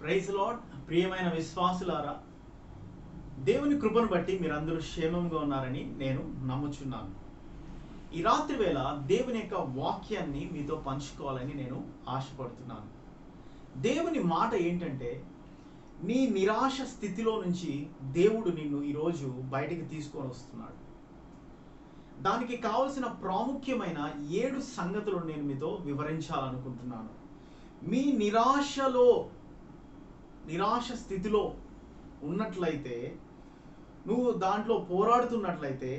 Praise lord. ప్రియమైన విశ్వాసులారా, దేవుని కృపను బట్టి మీరందరూ క్షేమంగా ఉన్నారని నేను నమ్ముచున్నాను. ఈ రాత్రి వేళ దేవుని యొక్క వాక్యాన్ని మీతో పంచుకోవాలని నేను ఆశపడుతున్నాను. దేవుని మాట ఏంటంటే, నీ నిరాశ స్థితిలో నుంచి దేవుడు నిన్ను ఈరోజు బయటికి తీసుకొని వస్తున్నాడు. దానికి కావలసిన ప్రాముఖ్యమైన 7 సంగతులు నేను మీతో వివరించాలనుకుంటున్నాను. మీ నిరాశ స్థితిలో ఉన్నట్లయితే, నువ్వు దాంట్లో పోరాడుతున్నట్లయితే,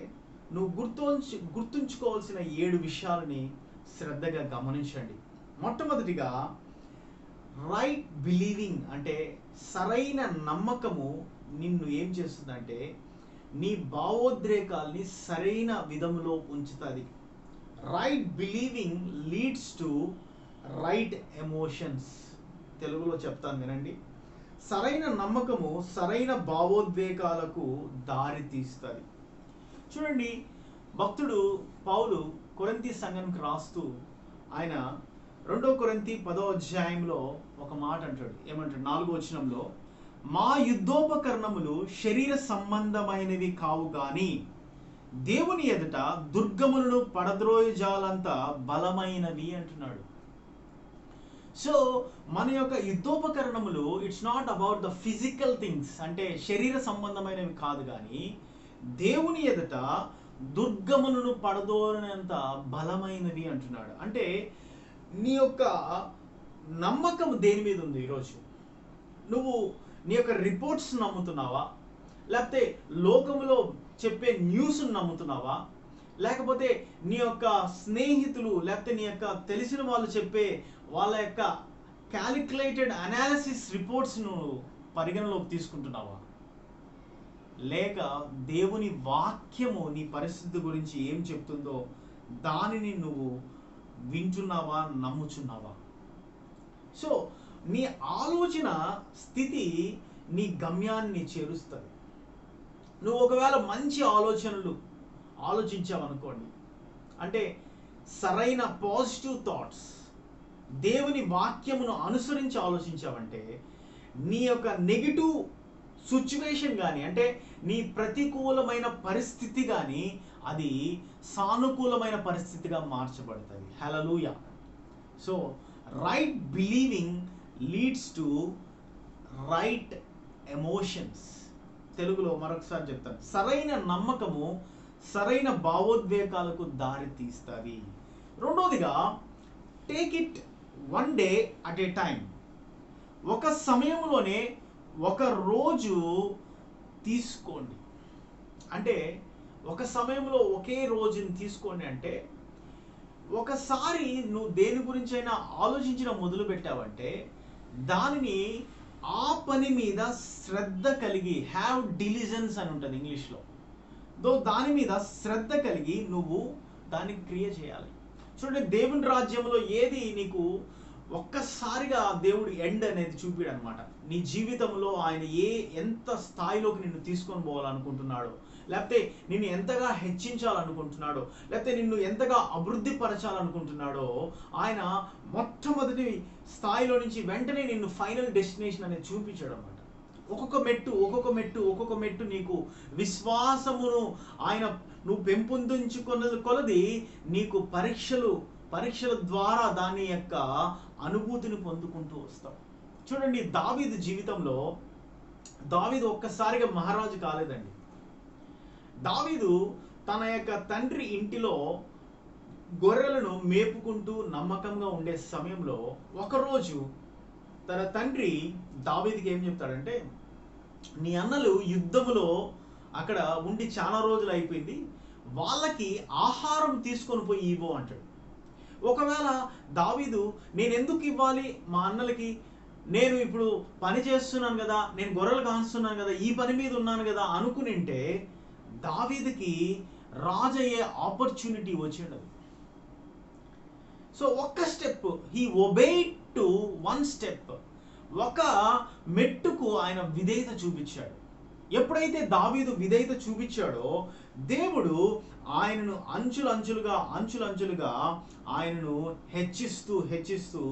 నువ్వు గుర్తుంచుకోవాల్సిన 7 విషయాలని శ్రద్ధగా గమనించండి. మొట్టమొదటిగా, రైట్ బిలీవింగ్ అంటే సరైన నమ్మకము నిన్ను ఏం చేస్తుందంటే నీ భావోద్రేకాల్ని సరైన విధములో ఉంచుతుంది. Right believing leads to right emotions. తెలుగులో చెప్తాను వినండి. సరైన నమ్మకము సరైన భావోద్వేగాలకు దారి తీస్తుంది. చూడండి, భక్తుడు పౌలు కొరింథీ సంఘానికి రాస్తూ ఆయన 2 కొరింథీ 10వ అధ్యాయంలో ఒక మాట అంటాడు. ఏమంటాడు? 4వ వచనంలో, మా యుద్ధోపకరణములు శరీర సంబంధమైనవి కావు గాని దేవుని ఎదుట దుర్గములను పడద్రోయజాలంత బలమైనవి అంటున్నాడు. సో మన యొక్క యుద్ధోపకరణములు it's not about the physical things, అంటే శరీర సంబంధమైనవి కాదు, కానీ దేవుని ఎదుట దుర్గములను పడదోరనంత బలమైనవి అంటున్నాడు. అంటే నీ యొక్క నమ్మకం దేని మీద ఉంది? ఈరోజు నువ్వు నీ యొక్క రిపోర్ట్స్ నమ్ముతున్నావా? లేకపోతే లోకములో చెప్పే న్యూస్ నమ్ముతున్నావా? లేకపోతే నీ యొక్క స్నేహితులు లేకపోతే నీ యొక్క తెలిసిన వాళ్ళు చెప్పే వాళ్ళ యొక్క క్యాలిక్యులేటెడ్ అనాలిసిస్ రిపోర్ట్స్ను పరిగణలోకి తీసుకుంటున్నావా? లేక దేవుని వాక్యము నీ పరిస్థితి గురించి ఏం చెప్తుందో దానిని నువ్వు వింటున్నావా, నమ్ముచున్నావా? సో నీ ఆలోచన స్థితి నీ గమ్యాన్ని చేరుస్తుంది. నువ్వు ఒకవేళ మంచి ఆలోచనలు ఆలోచించావనుకోండి, అంటే సరైన పాజిటివ్ థాట్స్, దేవుని వాక్యమును అనుసరించి ఆలోచించావంటే, నీ యొక్క నెగిటివ్ సిచ్యువేషన్ కానీ, అంటే నీ ప్రతికూలమైన పరిస్థితి కానీ అది సానుకూలమైన పరిస్థితిగా మార్చబడుతుంది. Hallelujah. So right believing leads to right emotions. తెలుగులో మరొకసారి చెప్తాను. సరైన నమ్మకము సరైన భావోద్వేగాలకు దారి తీస్తుంది. రెండోదిగా, take it 1 day at a time. ఒక సమయంలోనే ఒక రోజు తీసుకోండి. అంటే ఒక సమయంలో ఒకే రోజుని తీసుకోండి. అంటే ఒకసారి నువ్వు దేని గురించైనా ఆలోచించడం మొదలు పెట్టావంటే దానిని ఆ పని మీద శ్రద్ధ కలిగి, హ్యావ్ డిలిజెన్స్ అని ఉంటుంది ఇంగ్లీష్లో, దాని మీద శ్రద్ధ కలిగి నువ్వు దాన్ని క్రియ చేయాలి. చూడండి, దేవుని రాజ్యంలో ఏది నీకు ఒక్కసారిగా దేవుడు ఎండ్ అనేది చూపిడు అనమాట. నీ జీవితంలో ఆయన ఎంత స్థాయిలోకి నిన్ను తీసుకొని పోవాలనుకుంటున్నాడో, లేకపోతే నిన్ను ఎంతగా హెచ్చించాలనుకుంటున్నాడో, లేకపోతే నిన్ను ఎంతగా అభివృద్ధి పరచాలనుకుంటున్నాడో, ఆయన మొట్టమొదటి స్థాయిలో నుంచి వెంటనే నిన్ను ఫైనల్ డెస్టినేషన్ అనేది చూపించాడు అనమాట. ఒక్కొక్క మెట్టు నీకు విశ్వాసమును ఆయన నువ్వు పెంపొందించుకున్నది కొలది నీకు పరీక్షల ద్వారా దాని యొక్క అనుభూతిని పొందుకుంటూ వస్తావు. చూడండి, దావీదు జీవితంలో దావీదు ఒక్కసారిగా మహారాజు కాలేదండి. దావీదు తన యొక్క తండ్రి ఇంటిలో గొర్రెలను మేపుకుంటూ నమ్మకంగా ఉండే సమయంలో ఒకరోజు తన తండ్రి దావీదుకి ఏం చెప్తాడంటే, నీ అన్నలు యుద్ధములో అక్కడ ఉండి చాలా రోజులు అయిపోయింది, వాళ్ళకి ఆహారం తీసుకొని పోయి ఇవ్వు అంటాడు. ఒకవేళ దావీదు, నేను ఎందుకు ఇవ్వాలి మా అన్నలకి, నేను ఇప్పుడు పని చేస్తున్నాను కదా, నేను గొర్రెలు కాస్తున్నాను కదా, ఈ పని మీద ఉన్నాను కదా అనుకునింటే దావీదుకి రాజు అయ్యే ఆపర్చునిటీ వచ్చేది. సో ఒక్క step, he obeyed to 1 step, ఒక మెట్టుకు ఆయన విధేయత చూపించాడు. ఎప్పుడైతే దావీదు విధేయత చూపించాడో దేవుడు ఆయనను అంచులంచులుగా ఆయనను హెచ్చిస్తూ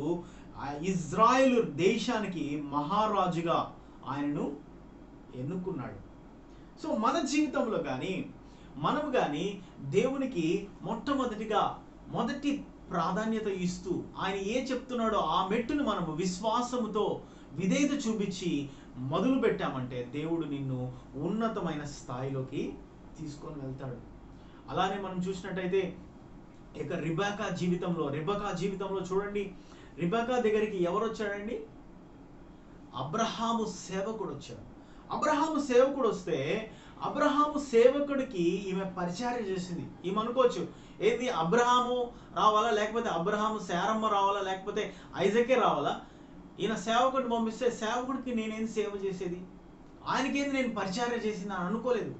ఆ ఇజ్రాయేలు దేశానికి మహారాజుగా ఆయనను ఎన్నుకున్నాడు. సో మన జీవితంలో కానీ మనము కానీ దేవునికి మొదటి ప్రాధాన్యత ఇస్తూ ఆయన ఏ చెప్తున్నాడో ఆ మెట్టును మనము విశ్వాసముతో విధేయత చూపించి మొదలు పెట్టామంటే దేవుడు నిన్ను ఉన్నతమైన స్థాయిలోకి తీసుకొని వెళ్తాడు. అలానే మనం చూసినట్టయితే ఇక రిబకా జీవితంలో చూడండి, రిబకా దగ్గరికి ఎవరు వచ్చాడండి? అబ్రహాము సేవకుడు వచ్చాడు. అబ్రహాము సేవకుడు వస్తే అబ్రహాము సేవకుడికి ఈమె పరిచర్య చేసింది. ఈమె అనుకోవచ్చు, ఏది అబ్రహాము రావాలా, లేకపోతే అబ్రహాము శారమ్మ రావాలా, లేకపోతే ఐజకే రావాలా? ఈయన సేవకుడిని పంపిస్తే సేవకుడికి నేనేం సేవ చేసేది, ఆయనకేంది నేను పరిచర్య చేసింది అని అనుకోలేదు.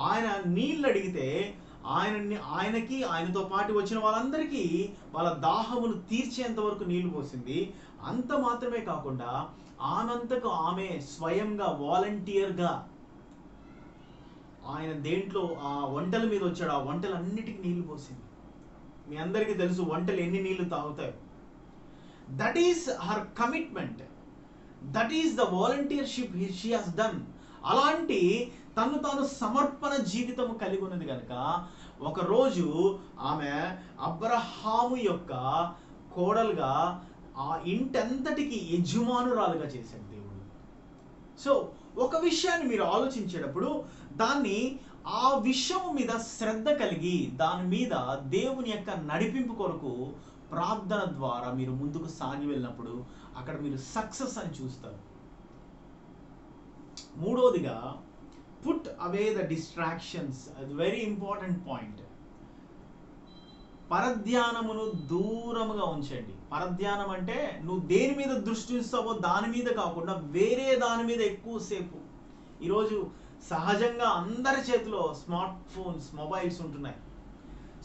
ఆయన నీళ్ళు అడిగితే ఆయనకి ఆయనతో పాటు వచ్చిన వాళ్ళందరికీ వాళ్ళ దాహమును తీర్చేంత వరకు నీళ్లు పోసింది. అంత మాత్రమే కాకుండా ఆనంతకు ఆమె స్వయంగా వాలంటీర్గా ఆయన దేంట్లో ఆ వంటల మీద వచ్చాడు, ఆ వంటలన్నిటికీ నీళ్లు పోసింది. మీ అందరికీ తెలుసు వంటలు ఎన్ని నీళ్లు తాగుతాయి. That is her commitment, that is the volunteership she has done. అలాంటి తాను సమర్పణ జీవితం కలిగి ఉన్నది కనుక ఒకరోజు ఆమె అబ్రహాము యొక్క కోడలుగా ఆ ఇంటంతటికి యజమానురాలుగా చేశాడు దేవుడు. సో ఒక విషయాన్ని మీరు ఆలోచించేటప్పుడు దాన్ని ఆ విషయం మీద శ్రద్ధ కలిగి దాని మీద దేవుని యొక్క నడిపింపు కొరకు ప్రార్థన ద్వారా మీరు ముందుకు సాగి వెళ్ళినప్పుడు అక్కడ మీరు సక్సెస్ అని చూస్తారు. మూడోదిగా పుట్ అవే ద డిస్ట్రాక్షన్స్. అది వెరీ ఇంపార్టెంట్ పాయింట్. పరధ్యానమును దూరముగా ఉంచండి. పరధ్యానం అంటే నువ్వు దేని మీద దృష్టి ఉంచుతావో దాని మీద కాకుండా వేరే దాని మీద ఎక్కువసేపు. ఈరోజు సహజంగా అందరి చేతిలో స్మార్ట్ ఫోన్స్, మొబైల్స్ ఉంటున్నాయి.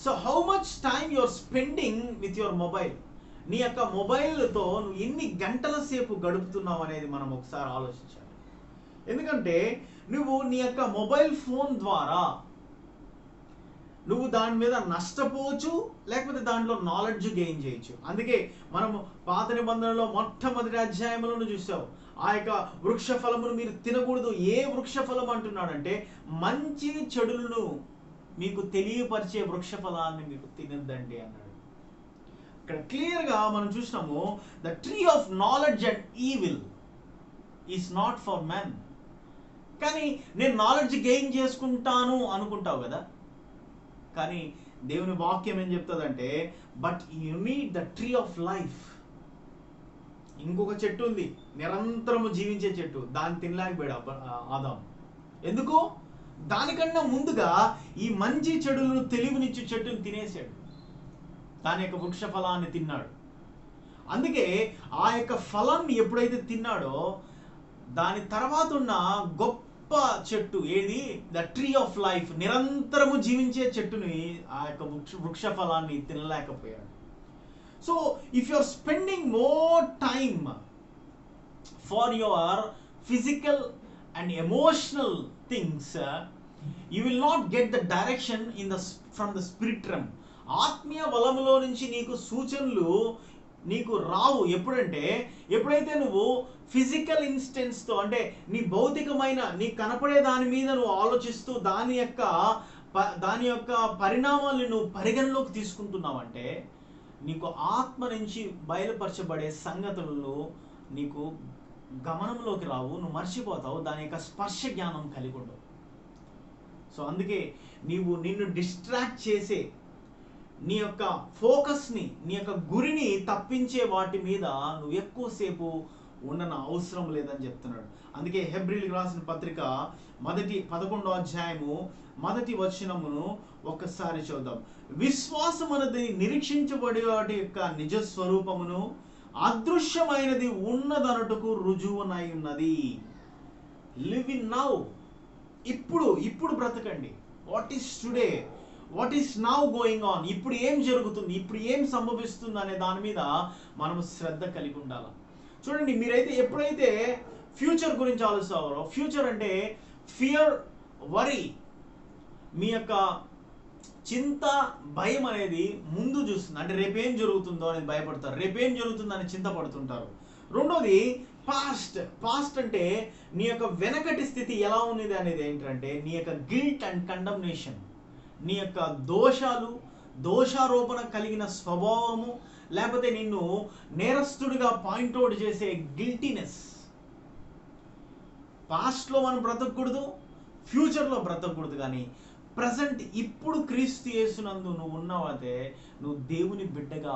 So how much time your spending with your mobile? నీ యొక్క మొబైల్తో నువ్వు ఎన్ని గంటల సేపు గడుపుతున్నావు అనేది మనం ఒకసారి ఆలోచించాలి. ఎందుకంటే నువ్వు నీ యొక్క మొబైల్ ఫోన్ ద్వారా నువ్వు దాని మీద నష్టపోవచ్చు, లేకపోతే దాంట్లో నాలెడ్జ్ గెయిన్ చేయొచ్చు. అందుకే మనము పాత నిబంధనలో మొట్టమొదటి అధ్యాయంలో చూసావు, ఆ యొక్క వృక్ష ఫలమును మీరు తినకూడదు. ఏ వృక్ష ఫలం అంటున్నాడంటే మంచి చెడులను మీకు తెలియపరిచే వృక్ష ఫలాన్ని మీకు తినద్దండి అన్నాడు. ఇక్కడ క్లియర్గా మనం చూసినాము, the tree of knowledge and evil is not for men. కానీ నేను నాలెడ్జ్ గెయిన్ చేసుకుంటాను అనుకుంటావు కదా, కానీ దేవుని వాక్యం ఏం చెప్తుందంటే but you need the tree of life. ఇంకొక చెట్టు ఉంది, నిరంతరము జీవించే చెట్టు, దాన్ని తినలేకపోయాడు ఆదాం. ఎందుకు? దానికన్నా ముందుగా ఈ మంచి చెడులను తెలివినిచ్చు చెట్టును తినేశాడు, దాని యొక్క వృక్ష ఫలాన్ని తిన్నాడు. అందుకే ఆ యొక్క ఫలాన్ని ఎప్పుడైతే తిన్నాడో దాని తర్వాత ఉన్న గొప్ప చెట్టు ఏది? ద ట్రీ ఆఫ్ లైఫ్, నిరంతరము జీవించే చెట్టుని, ఆ యొక్క వృక్ష ఫలాన్ని తినలేకపోయాడు. So if you are spending more time for your physical and emotional things, you will not get the direction from the spirit realm. ఆత్మీయ బలములో నుంచి నీకు సూచనలు నీకు రావు. ఎప్పుడైతే నువ్వు ఫిజికల్ ఇన్స్టెన్స్తో, అంటే నీ భౌతికమైన నీ కనపడే దాని మీద నువ్వు ఆలోచిస్తూ దాని యొక్క పరిణామాలను నువ్వు పరిగణలోకి తీసుకుంటున్నావంటే నీకు ఆత్మ నుంచి బయలుపరచబడే సంగతులను నీకు గమనంలోకి రావు, నువ్వు మర్చిపోతావు, దాని యొక్క స్పర్శ జ్ఞానం కలిగి ఉండవు. సో అందుకే నిన్ను డిస్ట్రాక్ట్ చేసే, నీ యొక్క ఫోకస్ని, నీ యొక్క గురిని తప్పించే వాటి మీద నువ్వు ఎక్కువసేపు ఉండన అవసరం లేదని చెప్తున్నాడు. అందుకే హెబ్రీయులకు రాసిన పత్రిక 11వ అధ్యాయము 1వ వచనమును ఒక్కసారి చూద్దాం. విశ్వాసం అనేది నిరీక్షించబడే వాటి యొక్క నిజ స్వరూపమును అదృశ్యమైనది ఉన్నదనటకు రుజువునై ఉన్నది. Live in now. ఇప్పుడు బ్రతకండి. What is today, what is now going on. ఇప్పుడు ఏం జరుగుతుంది, ఇప్పుడు ఏం సంభవిస్తుంది అనే దాని మీద మనం శ్రద్ధ కలిగి ఉండాలి. చూడండి, మీరైతే ఎప్పుడైతే ఫ్యూచర్ గురించి ఆలోచిస్తారో, ఫ్యూచర్ అంటే ఫియర్, వరీ, మీ యొక్క చింత, భయం అనేది ముందు చూస్తుంది, అంటే రేపేం జరుగుతుందో అనేది భయపడతారు, రేపేం జరుగుతుందని చింతపడుతుంటారు. రెండోది పాస్ట్ అంటే నీ యొక్క వెనకటి స్థితి ఎలా ఉన్నది అనేది ఏంటంటే నీ యొక్క గిల్ట్ అండ్ కండమ్నేషన్, నీ యొక్క దోషారోపణ కలిగిన స్వభావము, లేకపోతే నిన్ను నేరస్తుడిగా పాయింట్అవుట్ చేసే గిల్టీనెస్. పాస్ట్లో మనం బ్రతకూడదు, ఫ్యూచర్లో బ్రతకూడదు, కానీ ప్రజెంట్ ఇప్పుడు క్రీస్తు యేసునందు నువ్వు ఉన్నావైతే నువ్వు దేవుని బిడ్డగా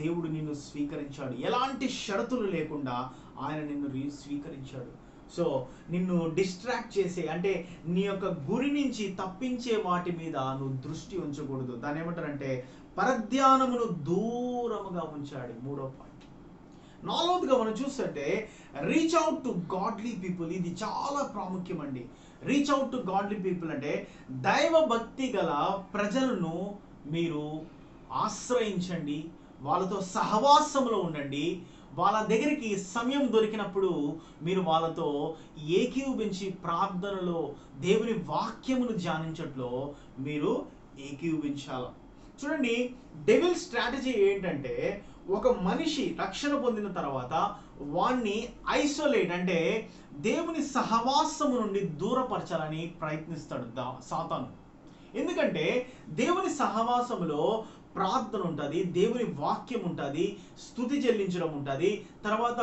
దేవుడు నిన్ను స్వీకరించాడు. ఎలాంటి షరతులు లేకుండా ఆయన నిన్ను స్వీకరించాడు. సో నిన్ను డిస్ట్రాక్ట్ చేసే, అంటే నీ యొక్క గురి నుంచి తప్పించే వాటి మీద నువ్వు దృష్టి ఉంచకూడదు. దాన్ని ఏమంటారంటే పరధ్యానమును దూరముగా ఉంచాడు. మూడో పాయింట్. నాలుగోదిగా మనం చూస్తుంటే reach out to godly people. ఇది చాలా ప్రాముఖ్యం అండి. Reach out to godly people అంటే దైవ భక్తి గల ప్రజలను మీరు ఆశ్రయించండి, వాళ్ళతో సహవాసంలో ఉండండి. వాళ్ళ దగ్గరికి సమయం దొరికినప్పుడు మీరు వాళ్ళతో ఏకీభవించి ప్రార్థనలో దేవుని వాక్యమును ధ్యానించట్లో మీరు ఏకీభవించాలి. చూడండి, డెవిల్ స్ట్రాటజీ ఏంటంటే ఒక మనిషి రక్షణ పొందిన తర్వాత వాణ్ణి ఐసోలేట్, అంటే దేవుని సహవాసము నుండి దూరపరచాలని ప్రయత్నిస్తాడు సాతాను. ఎందుకంటే దేవుని సహవాసములో ప్రార్థన ఉంటుంది, దేవుని వాక్యం ఉంటుంది, స్తుతి చెల్లించడం ఉంటుంది, తర్వాత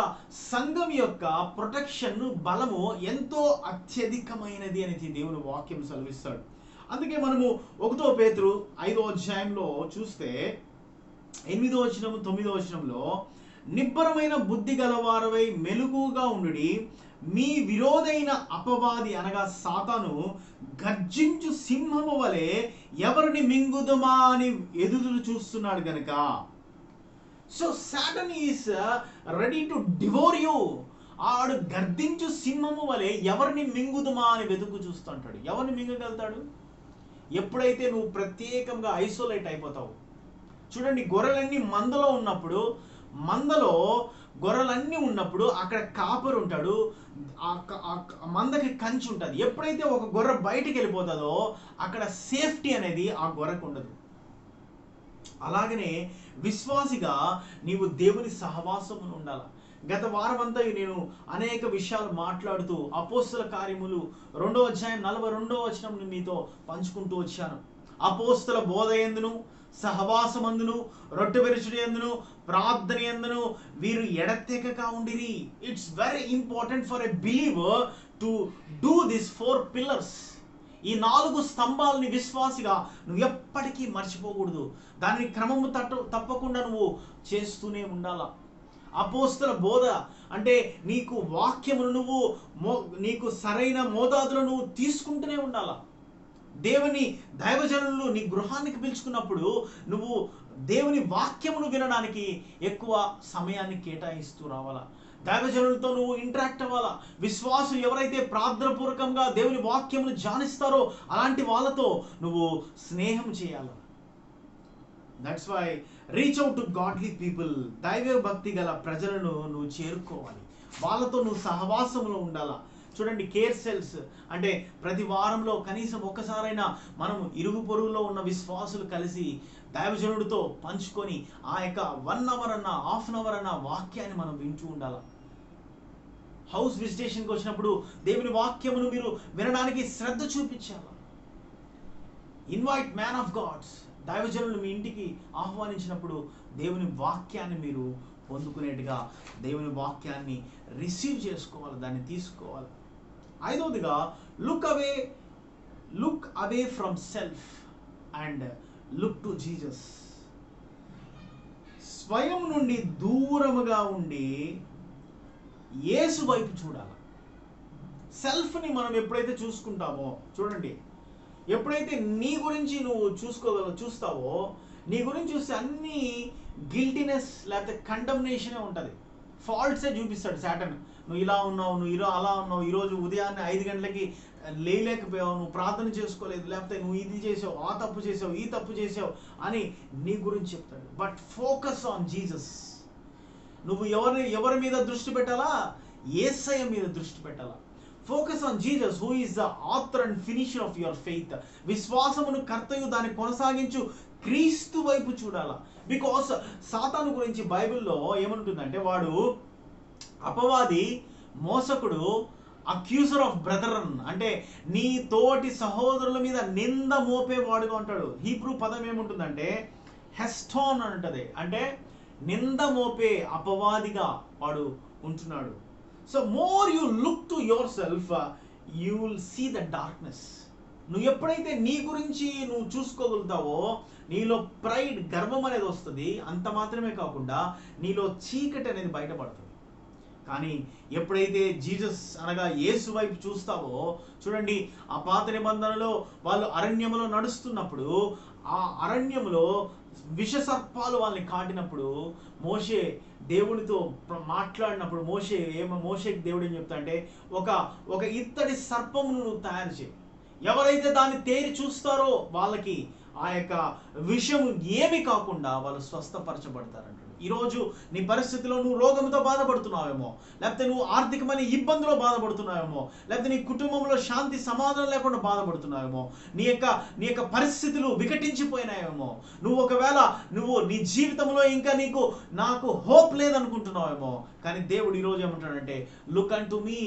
సంఘం యొక్క ప్రొటెక్షన్ బలము ఎంతో అత్యధికమైనది అనేది దేవుని వాక్యం సెలవిస్తాడు. అందుకే మనము 1 పేతురు 5వ అధ్యాయంలో చూస్తే 8వ వచనం 9వ వచనంలో నిబ్బరమైన బుద్ధి గలవారవై మెలకుగా ఉండుడి, మీ విరోధైన అపవాది అనగా సాతాను గర్జించు సింహము వలె ఎవరిని మింగుదమా అని ఎదురు చూస్తున్నాడు గనుక. So Satan is ready to devour you. ఆడు గర్జించు సింహము వలె ఎవరిని మింగుదమా అని వెతుకు చూస్తుంటాడు. ఎవరిని మింగగలుగుతాడు? ఎప్పుడైతే నువ్వు ప్రత్యేకంగా ఐసోలేట్ అయిపోతావు. చూడండి, గొర్రెలన్నీ మందలో గొర్రెలన్నీ ఉన్నప్పుడు అక్కడ కాపరు ఉంటాడు, మందకి కంచి ఉంటుంది. ఎప్పుడైతే ఒక గొర్రె బయటికి వెళ్ళిపోతుందో అక్కడ సేఫ్టీ అనేది ఆ గొర్రెకు ఉండదు. అలాగనే విశ్వాసిగా నీవు దేవుని సహవాసమును ఉండాలి. గత వారం అంతా నేను అనేక విషయాలు మాట్లాడుతూ అపోస్తల కార్యములు 2వ అధ్యాయం 42వ వచనం మీతో పంచుకుంటూ వచ్చాను. అపోస్తల బోధ యందును, సహవాసమందును, రొట్టె విరుచుట యందును, ప్రార్థన యందును వీరు ఎడతెగక ఉండిరి. It's very important for a believer to do this 4 pillars. ఈ 4 స్తంభాలని విశ్వాసిగా నువ్వు ఎప్పటికీ మర్చిపోకూడదు. దాన్ని క్రమము తప్పకుండా నువ్వు చేస్తూనే ఉండాల. అపోస్తల బోధ అంటే నీకు వాక్యమును నువ్వు నీకు సరైన మోతాదులో నువ్వు తీసుకుంటూనే ఉండాల. దేవుని దైవజనులు నీ గృహానికి పిలుచుకున్నప్పుడు నువ్వు దేవుని వాక్యమును వినడానికి ఎక్కువ సమయాన్ని కేటాయిస్తూ రావాలా. దైవజనులతో నువ్వు ఇంటరాక్ట్ అవ్వాలా. విశ్వాసులు ఎవరైతే ప్రార్థన పూర్వకంగా దేవుని వాక్యమును ధ్యానిస్తారో అలాంటి వాళ్ళతో నువ్వు స్నేహం చేయాలి. That's why reach out to godly people. దైవ భక్తి గల ప్రజలను నువ్వు చేరుకోవాలి, వాళ్ళతో నువ్వు సహవాసంలో ఉండాలా. చూడండి, కేర్ సెల్స్ అంటే ప్రతి వారంలో కనీసం ఒక్కసారైనా మనం ఇరుగు పొరుగులో ఉన్న విశ్వాసులు కలిసి దైవజనుడితో పంచుకొని ఆ యొక్క 1 hour అన్న 1/2 hour అన్న వాక్యాన్ని మనం వింటూ ఉండాలి. హౌస్ విజిటేషన్కి వచ్చినప్పుడు దేవుని వాక్యమును మీరు వినడానికి శ్రద్ధ చూపించాలి. Invite man of gods. దైవజనులు మీ ఇంటికి ఆహ్వానించినప్పుడు దేవుని వాక్యాన్ని మీరు పొందుకునేట్టుగా దేవుని వాక్యాన్ని రిసీవ్ చేసుకోవాలి, దాన్ని తీసుకోవాలి. 5వదిగా look away from self and look to Jesus. స్వయం నుండి దూరముగా ఉండి యేసు వైపు చూడాలి. సెల్ఫ్ని మనం ఎప్పుడైతే చూసుకుంటామో, చూడండి, ఎప్పుడైతే నీ గురించి నువ్వు చూస్తావో, నీ గురించి చూస్తే అన్ని గిల్టీనెస్ లేకపోతే కండమ్నేషనే ఉంటుంది. ఫాల్ట్సే చూపిస్తాడు సాటన్. నువ్వు ఇలా ఉన్నావు, నువ్వు అలా ఉన్నావు, ఈరోజు ఉదయాన్నే 5 గంటలకి లేలేకపోయావు, నువ్వు ప్రార్థన చేసుకోలేదు, లేకపోతే నువ్వు ఇది చేసావు, ఆ తప్పు చేసావు, ఈ తప్పు చేసావు అని నీ గురించి చెప్తాడు. But focus on Jesus. నువ్వు ఎవరి మీద దృష్టి పెట్టాలా? యేసయ్య మీద దృష్టి పెట్టాలా. Focus on Jesus who is the author and finisher of your faith. విశ్వాసమును కర్తయు దాన్ని కొనసాగించు క్రీస్తు వైపు చూడాలా. బికాస్ సాతాను గురించి బైబిల్లో ఏమంటుందంటే వాడు అపవాది, మోసకుడు, అక్యూజర్ ఆఫ్ బ్రదరన్, అంటే నీ తోటి సహోదరుల మీద నింద మోపేవాడుగా ఉంటాడు. హీబ్రూ పదం ఏముంటుందంటే హెస్టోన్ అని ఉంటుంది, అంటే నింద మోపే అపవాదిగా వాడు ఉంటున్నాడు. So more you look to yourself, you will see the darkness. నువ్వు ఎప్పుడైతే నీ గురించి నువ్వు చూసుకోగలుగుతావో నీలో ప్రైడ్, గర్వం అనేది వస్తుంది. అంత మాత్రమే కాకుండా నీలో చీకటి అనేది బయటపడుతుంది. కానీ ఎప్పుడైతే జీసస్ అనగా యేసు వైపు చూస్తావో, చూడండి ఆ పాత నిబంధనలో వాళ్ళు అరణ్యములో నడుస్తున్నప్పుడు, ఆ అరణ్యములో విషసర్పాలు వాళ్ళని కాటినప్పుడు మోషే దేవునితో మాట్లాడినప్పుడు మోషేకి దేవుడు ఏం చెప్తా అంటే ఒక ఇత్తడి సర్పమును నువ్వు తయారు చేయి, ఎవరైతే దాన్ని తేరి చూస్తారో వాళ్ళకి ఆ యొక్క విషయం ఏమి కాకుండా వాళ్ళు స్వస్థపరచబడతారంట. ఈరోజు నీ పరిస్థితిలో నువ్వు రోగంతో బాధపడుతున్నావేమో, లేకపోతే నువ్వు ఆర్థికమైన ఇబ్బందులో బాధపడుతున్నావేమో, లేకపోతే నీ కుటుంబంలో శాంతి సమాధానం లేకుండా బాధపడుతున్నావేమో, నీ యొక్క పరిస్థితులు వికటించిపోయినాయేమో, నువ్వు ఒకవేళ నీ జీవితంలో ఇంకా నాకు హోప్ లేదనుకుంటున్నావేమో. కానీ దేవుడు ఈరోజు ఏమంటాడంటే లుక్ అన్ టు మీ,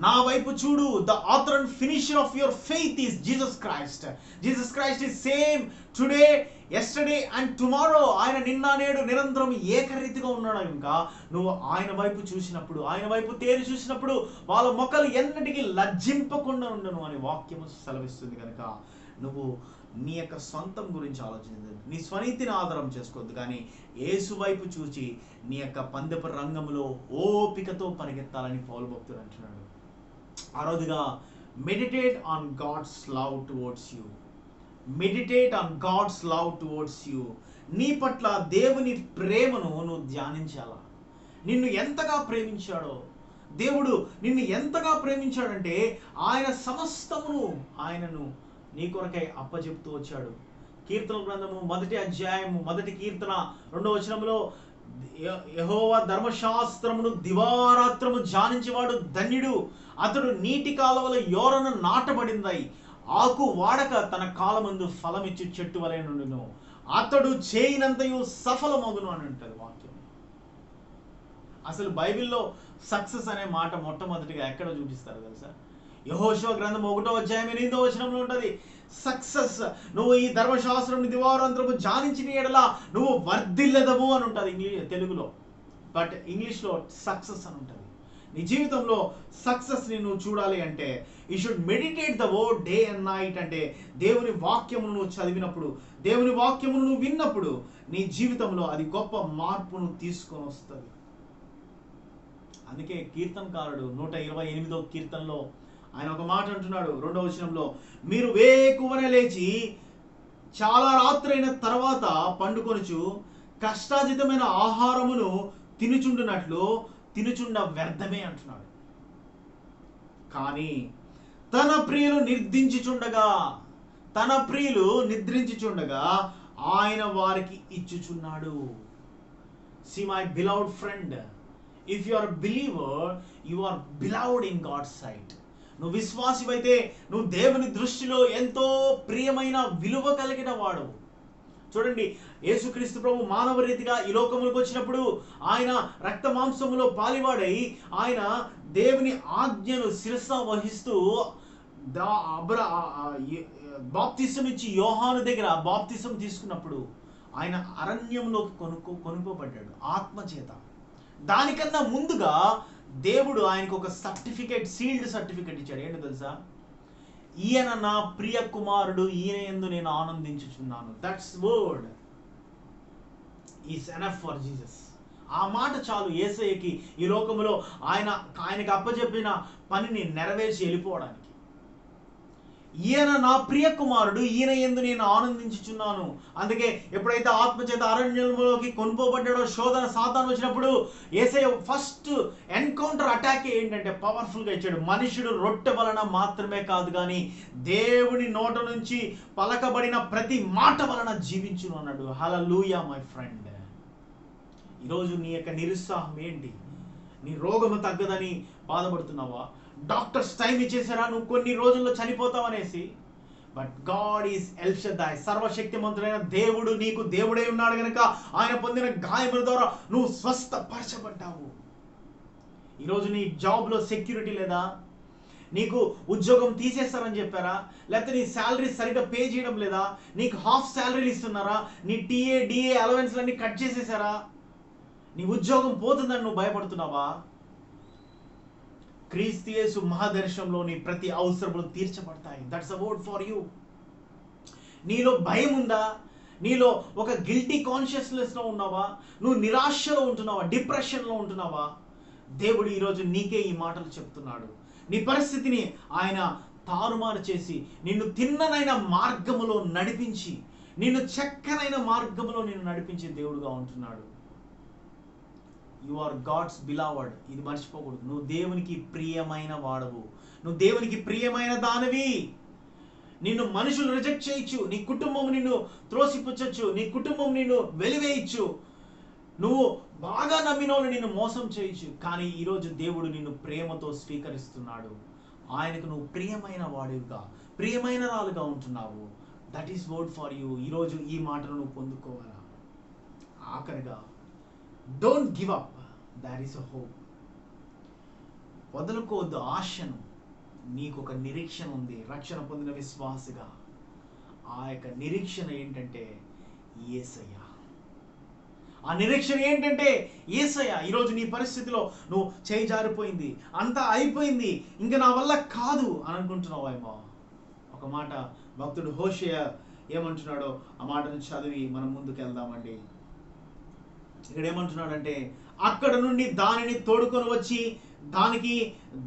నా వైపు చూడు. The author and finisher of your faith is Jesus Christ. Jesus Christ is same today, yesterday and tomorrow. ఆయన నిన్న నేడు నిరంతరం ఏకరీతిగా ఉన్నాడు. ఇంకా నువ్వు ఆయన వైపు చూసినప్పుడు, ఆయన వైపు తేరి చూసినప్పుడు వాళ్ళ మొక్కలు ఎన్నటికీ లజ్జింపకుండా ఉండను అని వాక్యము సెలవిస్తుంది. కనుక నువ్వు నీ యొక్క సొంతం గురించి ఆలోచించదు, నీ స్వనీతిని ఆధారం చేసుకోవద్దు, కానీ యేసు వైపు చూచి నీ యొక్క పందెపు రంగంలో ఓపికతో పరిగెత్తాలని పౌలు భక్తుడు అంటున్నాడు. ఆరోదుగా meditate on God's love towards you. Meditate on God's love towards you. నీ పట్ల దేవుని ప్రేమను నువ్వు ధ్యానించాలా. నిన్ను ఎంతగా ప్రేమించాడో దేవుడు, నిన్ను ఎంతగా ప్రేమించాడంటే ఆయన సమస్తమును ఆయనను నీ కొరకై అప్పచెప్తూ వచ్చాడు. కీర్తన గ్రంథము 1వ అధ్యాయము 1వ కీర్తన 2వ వచనంలో యెహోవా ధర్మశాస్త్రమును దివారాత్రము ధ్యానించేవాడు ధన్యుడు, అతడు నీటి కాలువల యోరను నాటబడిందై ఆకు వాడక తన కాలమందు ఫలమిచ్చు చెట్టు వలె నుండును, అతడు చేయనంతయు సఫలమగును అని అంటారు వాక్యం. అసలు బైబిల్లో సక్సెస్ అనే మాట మొట్టమొదటిగా ఎక్కడ చూపిస్తారు తెలుసా? యెహోషువ గ్రంథం 1వ అధ్యాయం 8వ వచనంలో ఉంటుంది. సక్సెస్, నువ్వు ఈ ధర్మశాస్త్రం దివారాంతరము ధ్యానించిన ఎడల నువ్వు వర్ధిల్లెదవు అని ఉంటుంది తెలుగులో, బట్ ఇంగ్లీష్లో సక్సెస్ అని ఉంటుంది. నీ జీవితంలో సక్సెస్ని నువ్వు చూడాలి అంటే you should meditate the word day and night. అంటే దేవుని వాక్యమును నువ్వు చదివినప్పుడు, దేవుని వాక్యమును నువ్వు విన్నప్పుడు నీ జీవితంలో అది గొప్ప మార్పును తీసుకొని వస్తుంది. అందుకే కీర్తనకారుడు 128వ కీర్తనలో ఆయన ఒక మాట అంటున్నాడు 2వ వచనంలో, మీరు వేకువన లేచి చాలా రాత్రైన తర్వాత పండుకొనుచు కష్టాజితమైన ఆహారమును తినుచుండ వ్యర్థమే అంటున్నాడు. కానీ తన ప్రియులు నిద్రించుచుండగా ఆయన వారికి ఇచ్చుచున్నాడు. See my beloved friend, if you are a believer, you are beloved in God's sight. నువ్వు విశ్వాసివైతే నువ్వు దేవుని దృష్టిలో ఎంతో ప్రియమైన విలువ కలిగిన వాడు. చూడండి, యేసుక్రీస్తు ప్రభు మానవ రీతిగా ఈ లోకములకు వచ్చినప్పుడు ఆయన రక్త మాంసములో పాలివాడై ఆయన దేవుని ఆజ్ఞను శిరస వహిస్తూ బాప్తిసం ఇచ్చి యోహాను దగ్గర బాప్తిసం తీసుకున్నప్పుడు ఆయన అరణ్యంలోకి కొనుక్కోబడ్డాడు ఆత్మచేత. దానికన్నా ముందుగా దేవుడు ఆయనకు ఒక సీల్డ్ సర్టిఫికెట్ ఇచ్చాడు. ఏంటో తెలుసా? ఈయన నా ప్రియ కుమారుడు, ఈయన యందు నేను ఆనందించుచున్నాను. That's word is enough for Jesus. ఆ మాట చాలు యేసయ్యకి ఈ లోకములో ఆయనకు అప్పచెప్పిన పనిని నెరవేర్చి వెళ్ళిపోవడానికి. ఈయన నా ప్రియ కుమారుడు, ఈయన యందు నేను ఆనందించుచున్నాను. అందుకే ఎప్పుడైతే ఆత్మచేత అరణ్యంలోకి కొనుక్కోబడ్డాడో, శోధన సాతాను వచ్చినప్పుడు యేసయ్య ఫస్ట్ ఎన్కౌంటర్ అటాక్ ఏంటంటే పవర్ఫుల్గా ఇచ్చాడు. మనుషుడు రొట్టె వలన మాత్రమే కాదు కానీ దేవుని నోట నుంచి పలకబడిన ప్రతి మాట వలన జీవించును అన్నాడు. హల్లెలూయా మై ఫ్రెండ్. ఈరోజు నీ యొక్క నిరుత్సాహం ఏంటి? నీ రోగము తగ్గదని బాధపడుతున్నావా? డాక్టర్స్ టైం ఇచ్చేసారా నువ్వు కొన్ని రోజుల్లో చనిపోతావనేసి? But God is El Shaddai, సర్వశక్తిమంతుడైన దేవుడు నీకు దేవుడై ఉన్నాడు గనుక ఆయన పొందిన గాయముల ద్వారా నువ్వు స్వస్థపరచబడ్డావు. ఈరోజు నీ జాబ్లో సెక్యూరిటీ లేదా? నీకు ఉద్యోగం తీసేస్తారని చెప్పారా? లేకపోతే నీ శాలరీ సరిగ్గా పే చేయడం లేదా? నీకు హాఫ్ శాలరీలు ఇస్తున్నారా? నీ టీఏ డిఏ అలవెన్స్లన్నీ కట్ చేసేసారా? నీ ఉద్యోగం పోతుందని నువ్వు భయపడుతున్నావా? క్రీస్తు యేసు మహాదర్శనంలో నీ ప్రతి అవసరములు తీర్చబడతాయి. That's a word for you. నీలో భయం ఉందా? నీలో ఒక గిల్టీ కాన్షియస్నెస్లో ఉన్నావా? నువ్వు నిరాశలో ఉంటున్నావా? డిప్రెషన్లో ఉంటున్నావా? దేవుడు ఈరోజు నీకే ఈ మాటలు చెప్తున్నాడు. నీ పరిస్థితిని ఆయన తారుమారు చేసి నిన్ను తిన్ననైన మార్గములో నడిపించి, నిన్ను చక్కనైన మార్గములో నిన్ను నడిపించే దేవుడుగా ఉంటున్నాడు. You are God's beloved. ఇది మర్చిపోకూడదు. నువ్వు దేవునికి ప్రియమైన వాడవు. నువ్వు దేవునికి ప్రియమైన దానివి. నిన్ను మనుషులు రిజెక్ట్ చేయొచ్చు, నీ కుటుంబం నిన్ను త్రోసిపుచ్చచ్చు, నీ కుటుంబం నిన్ను వెలివేయచ్చు, నువ్వు బాగా నమ్మిన వాళ్ళు నిన్ను మోసం చేయొచ్చు. కానీ ఈరోజు దేవుడు నిన్ను ప్రేమతో స్వీకరిస్తున్నాడు. ఆయనకు నువ్వు ప్రియమైన వాడివిగా, ప్రియమైన రాలుగా ఉంటున్నావు. That is word for you. ఈరోజు ఈ మాటను నువ్వు పొందుకోవాలా? ఆఖరిగా, don't give up, that is a hope. వదులుకోవద్దు ఆశను. నీకు ఒక నిరీక్షణ ఉంది, రక్షణ పొందిన విశ్వాసిగా. ఆ యొక్క నిరీక్షణ ఏంటంటే యేసయ్య. ఆ నిరీక్షణ ఏంటంటే యేసయ్య. ఈరోజు నీ పరిస్థితిలో నువ్వు చేయి జారిపోయింది, అంతా అయిపోయింది, ఇంకా నా వల్ల కాదు అని అనుకుంటున్నావేమో. ఒక మాట భక్తుడు హోషేయ ఏమంటున్నాడో ఆ మాటను చదివి మనం ముందుకు వెళ్దామండి. ఇక్కడ ఏమంటున్నాడంటే, అక్కడ నుండి దానిని తోడుకొని వచ్చి దానికి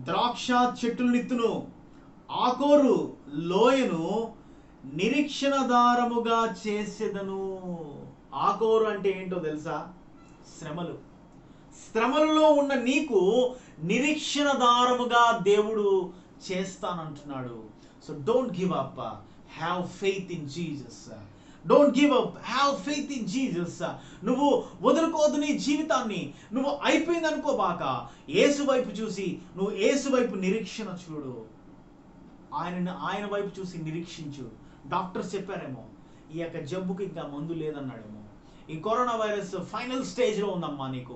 ద్రాక్ష చెట్టులనిత్తును, ఆకోరు లోయను నిరీక్షణధారముగా చేసేదను. ఆకోరు అంటే ఏంటో తెలుసా? శ్రమలు. శ్రమలలో ఉన్న నీకు నిరీక్షణధారముగా దేవుడు చేస్తానంటున్నాడు. So don't give up, have faith in Jesus. Don't give up, have faith in Jesus. నువ్వు వదులుకోవద్దు నీ జీవితాన్ని. నువ్వు అయిపోయింది అనుకోబాక, యేసు వైపు చూసి, నువ్వు యేసు వైపు నిరీక్షణ చూడు. ఆయన వైపు చూసి నిరీక్షించు. డాక్టర్స్ చెప్పారేమో ఈ యొక్క జబ్బుకి ఇంకా మందు లేదన్నాడేమో, ఈ కరోనా వైరస్ ఫైనల్ స్టేజ్లో ఉందమ్మా, నీకు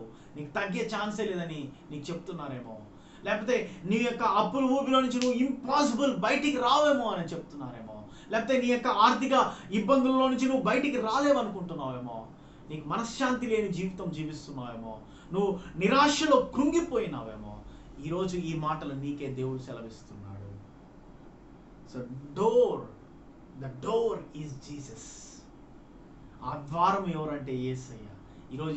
తగ్గే ఛాన్సే లేదని నీకు చెప్తున్నారేమో, లేకపోతే నీ యొక్క అప్పుల ఊబిలో నుంచి నువ్వు ఇంపాసిబుల్ బయటికి రావేమో అని చెప్తున్నారేమో, లేకపోతే నీ యొక్క ఆర్థిక ఇబ్బందుల్లో నుంచి నువ్వు బయటికి రాలేవనుకుంటున్నావేమో, నీకు మనశ్శాంతి లేని జీవితం జీవిస్తున్నావేమో, నువ్వు నిరాశలో కృంగిపోయినావేమో. ఈరోజు ఈ మాటలు నీకే దేవుడు సెలవిస్తున్నాడు. So the door is Jesus. ఆ ద్వారం ఎవరంటే యేసయ్య. ఈరోజు